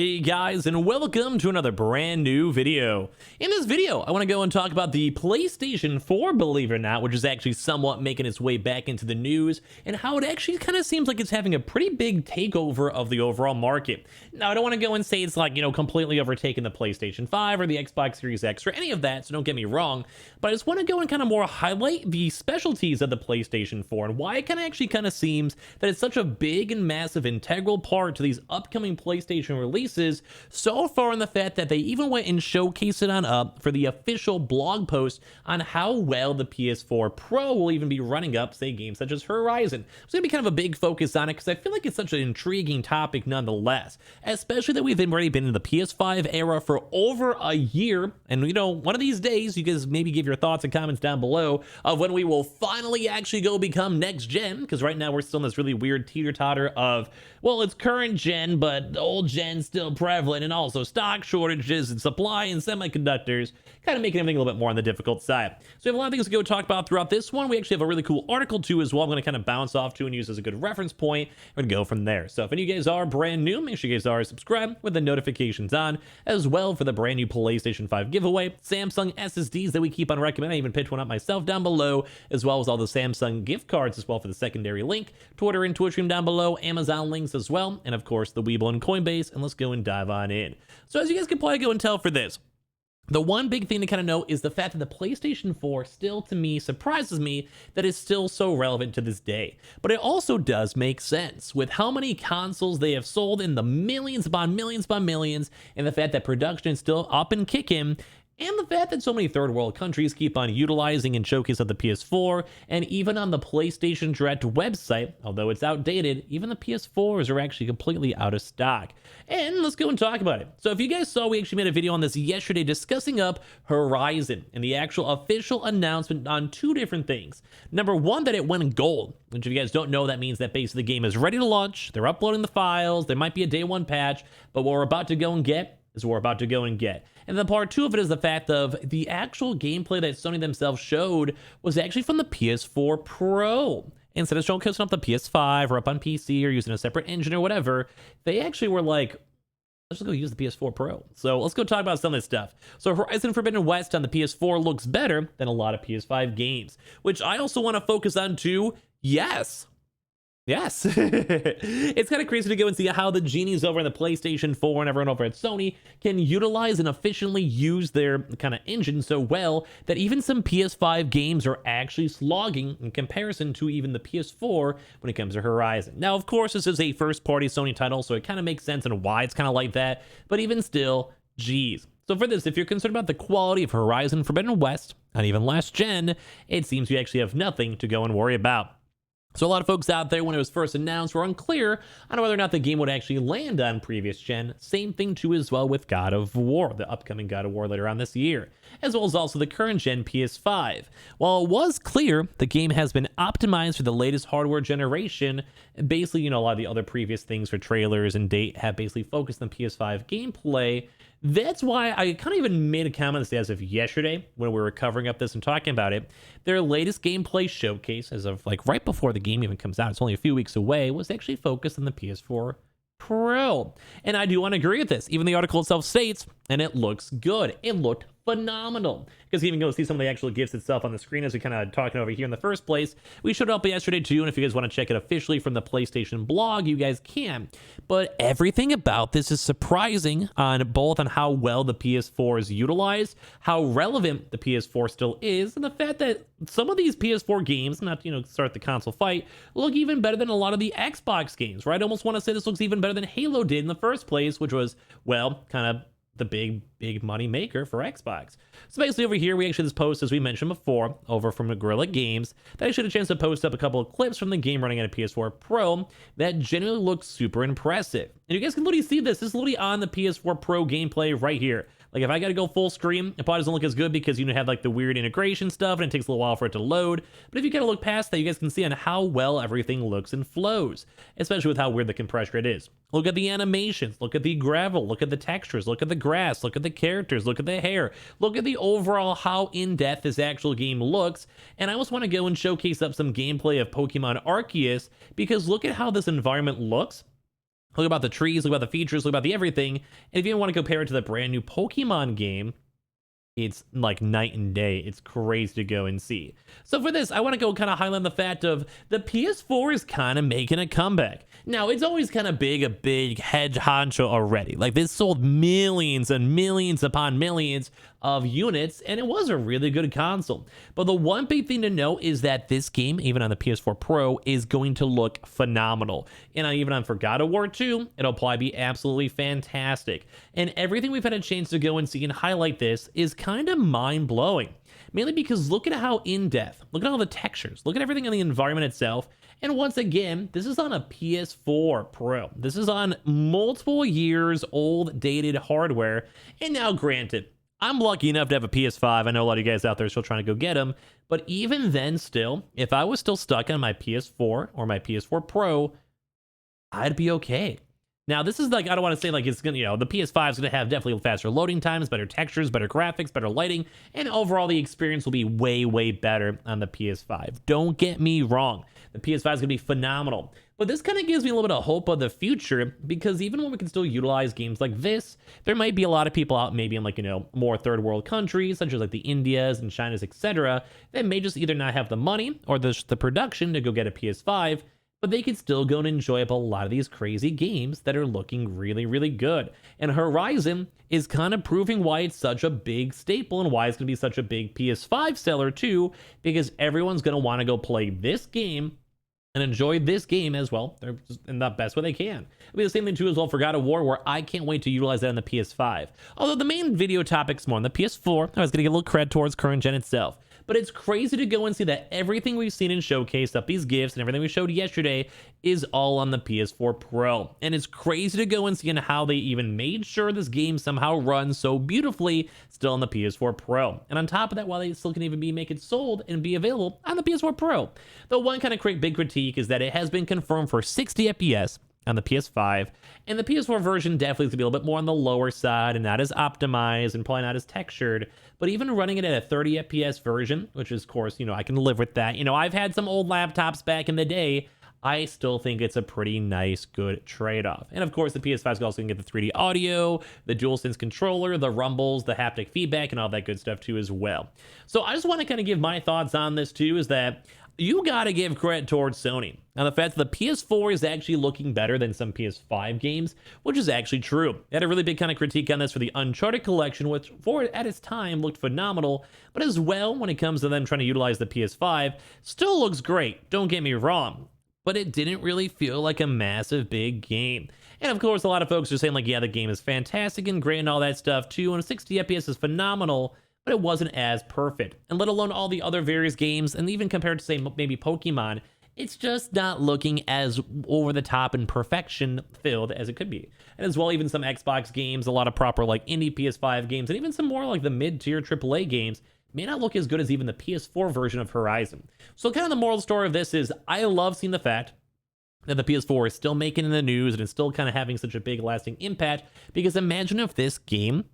Hey guys, and welcome to another brand new video. In this video, I want to go and talk about the PlayStation 4, believe it or not, which is actually somewhat making its way back into the news, and how it actually kind of seems like it's having a pretty big takeover of the overall market. Now, I don't want to go and say it's like, completely overtaking the PlayStation 5 or the Xbox Series X or any of that, so don't get me wrong, but I just want to go and kind of more highlight the specialties of the PlayStation 4 and why it kind of seems that it's such a big and massive integral part to these upcoming PlayStation releases so far, in the fact that they even went and showcased it on up for the official blog post on how well the PS4 Pro will even be running up, say, games such as Horizon. It's going to be kind of a big focus on it because I feel like it's such an intriguing topic nonetheless, especially that we've already been in the PS5 era for over a year. And, one of these days, you guys maybe give your thoughts and comments down below of when we will finally actually go become next gen, because right now we're still in this really weird teeter-totter of, well, it's current gen, but old gen's still prevalent, and also stock shortages and supply and semiconductors, kind of making everything a little bit more on the difficult side. So we have a lot of things to go talk about throughout this one. We actually have a really cool article too as well. I'm going to kind of bounce off to and use as a good reference point and go from there. So if any of you guys are brand new, make sure you guys are subscribed with the notifications on, as well for the brand new PlayStation 5 giveaway, Samsung SSDs that we keep on recommending. I even pitch one up myself down below, as well as all the Samsung gift cards as well for the secondary link, Twitter and Twitch stream down below, Amazon links as well, and of course the Weeble and Coinbase. And let's go and dive on in. So as you guys can probably go and tell for this, the one big thing to kind of note is the fact that the PlayStation 4 still, to me, surprises me that it's still so relevant to this day. But it also does make sense with how many consoles they have sold in the millions upon millions upon millions, and the fact that production is still up and kicking, and the fact that so many third world countries keep on utilizing and showcasing the PS4, and even on the PlayStation Direct website, although it's outdated, even the PS4s are actually completely out of stock. And let's go and talk about it. So if you guys saw, we actually made a video on this yesterday discussing up Horizon and the actual official announcement on two different things. Number one, that it went gold, which if you guys don't know, that means that basically the game is ready to launch, they're uploading the files, there might be a day one patch, but what we're about to go and get is what we're about to go and get. And then part two of it is the fact of the actual gameplay that Sony themselves showed was actually from the PS4 Pro. Instead of showcasing up the PS5 or up on PC or using a separate engine or whatever, they actually were like, let's just go use the PS4 Pro. So let's go talk about some of this stuff. So Horizon Forbidden West on the PS4 looks better than a lot of PS5 games, which I also want to focus on too. Yes. It's kind of crazy to go and see how the genies over in the PlayStation 4 and everyone over at Sony can utilize and efficiently use their kind of engine so well that even some PS5 games are actually slogging in comparison to even the PS4 when it comes to Horizon. Now, of course, this is a first-party Sony title, so it kind of makes sense and why it's kind of like that, but even still, geez. So for this, if you're concerned about the quality of Horizon Forbidden West, and even last gen, it seems you actually have nothing to go and worry about. So a lot of folks out there, when it was first announced, were unclear on whether or not the game would actually land on previous gen. Same thing too as well with God of War, the upcoming God of War later on this year, as well as also the current gen PS5. While it was clear the game has been optimized for the latest hardware generation, basically, a lot of the other previous things for trailers and date have basically focused on PS5 gameplay. That's why I kind of even made a comment as of yesterday when we were covering up this and talking about it. Their latest gameplay showcase, as of like right before the game even comes out, it's only a few weeks away, was actually focused on the PS4 Pro. And I do want to agree with this. Even the article itself states, and it looks good. It looked phenomenal. Because you even go see some of the actual gifts itself on the screen as we kind of talking over here in the first place. We showed up yesterday too, and if you guys want to check it officially from the PlayStation blog, you guys can. But everything about this is surprising on both on how well the PS4 is utilized, how relevant the PS4 still is, and the fact that some of these PS4 games, not start the console fight, look even better than a lot of the Xbox games, right? I almost want to say this looks even better than Halo did in the first place, which was, well, kind of the big money maker for Xbox. So basically over here, we actually this post, as we mentioned before, over from Guerrilla Games, that I should have a chance to post up a couple of clips from the game running on a PS4 Pro that genuinely looks super impressive. And you guys can literally see this. This is literally on the PS4 Pro gameplay right here. Like if I got to go full screen, it probably doesn't look as good because have like the weird integration stuff and it takes a little while for it to load. But if you kind of look past that, you guys can see on how well everything looks and flows, especially with how weird the compressor rate is. Look at the animations, look at the gravel, look at the textures, look at the grass, look at the characters, look at the hair, look at the overall how in-depth this actual game looks. And I almost want to go and showcase up some gameplay of Pokemon Arceus because look at how this environment looks Look about the trees, look about the features, look about the everything. And if you want to compare it to the brand new Pokemon game, it's like night and day. It's crazy to go and see. So for this, I want to go kind of highlight the fact of the PS4 is kind of making a comeback. Now, it's always kind of a big head honcho already. Like, this sold millions and millions upon millions of units, and it was a really good console. But the one big thing to note is that this game, even on the PS4 Pro, is going to look phenomenal. And even on God of War 2, it'll probably be absolutely fantastic. And everything we've had a chance to go and see and highlight this is kind of mind-blowing. Mainly because look at how in-depth, look at all the textures, look at everything in the environment itself. And once again, this is on a PS4 Pro. This is on multiple years old dated hardware. And now granted, I'm lucky enough to have a PS5. I know a lot of you guys out there are still trying to go get them. But even then still, if I was still stuck on my PS4 or my PS4 Pro, I'd be okay. Now, this is like, I don't want to say like it's going to, the PS5 is going to have definitely faster loading times, better textures, better graphics, better lighting, and overall the experience will be way, way better on the PS5. Don't get me wrong. The PS5 is going to be phenomenal. But this kind of gives me a little bit of hope of the future, because even when we can still utilize games like this, there might be a lot of people out maybe in like, more third world countries, such as like the Indias and Chinas, etc., that may just either not have the money or the production to go get a PS5, but they could still go and enjoy up a lot of these crazy games that are looking really, really good. And Horizon is kind of proving why it's such a big staple and why it's going to be such a big PS5 seller too, because everyone's going to want to go play this game and enjoy this game as well. They're in the best way they can. It'll be the same thing too as well for God of War, where I can't wait to utilize that on the PS5. Although the main video topic's more on the PS4, I was going to give a little credit towards current gen itself. But it's crazy to go and see that everything we've seen and showcased up these gifts and everything we showed yesterday is all on the PS4 Pro. And it's crazy to go and see how they even made sure this game somehow runs so beautifully still on the PS4 Pro. And on top of that, while they still can even make it sold and be available on the PS4 Pro. The one kind of big critique is that it has been confirmed for 60 FPS on the PS5, and the PS4 version definitely is going to be a little bit more on the lower side and not as optimized and probably not as textured, but even running it at a 30 FPS version, which is, of course, I can live with that. I've had some old laptops back in the day. I still think it's a pretty nice, good trade-off. And of course, the PS5 is also going to get the 3D audio, the DualSense controller, the rumbles, the haptic feedback, and all that good stuff too as well. So I just want to kind of give my thoughts on this too, is that you got to give credit towards Sony. Now, the fact that the PS4 is actually looking better than some PS5 games, which is actually true. They had a really big kind of critique on this for the Uncharted collection, which at its time looked phenomenal, but as well, when it comes to them trying to utilize the PS5, still looks great, don't get me wrong, but it didn't really feel like a massive big game. And of course, a lot of folks are saying like, yeah, the game is fantastic and great and all that stuff too, and 60 FPS is phenomenal, but it wasn't as perfect. And let alone all the other various games, and even compared to, say, maybe Pokemon, it's just not looking as over the top and perfection filled as it could be. And as well, even some Xbox games, a lot of proper like indie PS5 games, and even some more like the mid-tier AAA games may not look as good as even the PS4 version of Horizon. So kind of the moral story of this is I love seeing the fact that the PS4 is still making in the news and it's still kind of having such a big lasting impact, because imagine if this game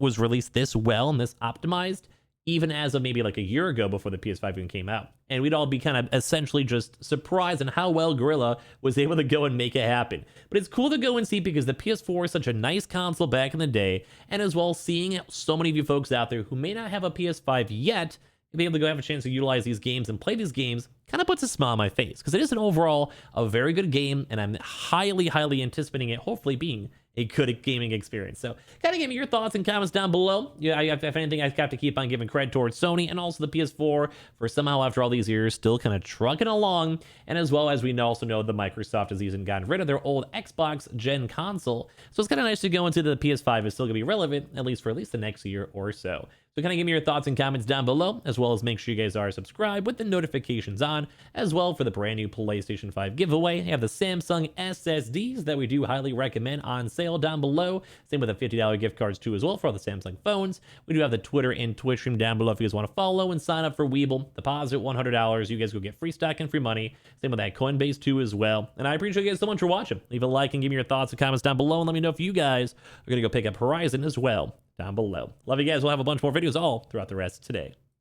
was released this well and this optimized even as of maybe like a year ago before the PS5 even came out, and we'd all be kind of essentially just surprised on how well Gorilla was able to go and make it happen. But it's cool to go and see, because the PS4 is such a nice console back in the day, and as well seeing so many of you folks out there who may not have a PS5 yet be able to go have a chance to utilize these games and play these games kind of puts a smile on my face, because it is an overall a very good game, and I'm highly anticipating it hopefully being a good gaming experience. So kind of give me your thoughts and comments down below. Yeah, if anything, I have to keep on giving credit towards Sony and also the PS4 for somehow after all these years still kind of trucking along, and as well as we also know that Microsoft has even gotten rid of their old Xbox gen console, so it's kind of nice to go into the PS5 is still gonna be relevant at least the next year or so. So kind of give me your thoughts and comments down below, as well as make sure you guys are subscribed with the notifications on, as well for the brand new PlayStation 5 giveaway. I have the Samsung SSDs that we do highly recommend on sale down below. Same with the $50 gift cards too as well for all the Samsung phones. We do have the Twitter and Twitch stream down below if you guys want to follow and sign up for Weeble. Deposit $100, you guys go get free stock and free money. Same with that Coinbase too as well. And I appreciate you guys so much for watching. Leave a like and give me your thoughts and comments down below, and let me know if you guys are going to go pick up Horizon as well down below. Love you guys. We'll have a bunch more videos all throughout the rest of today.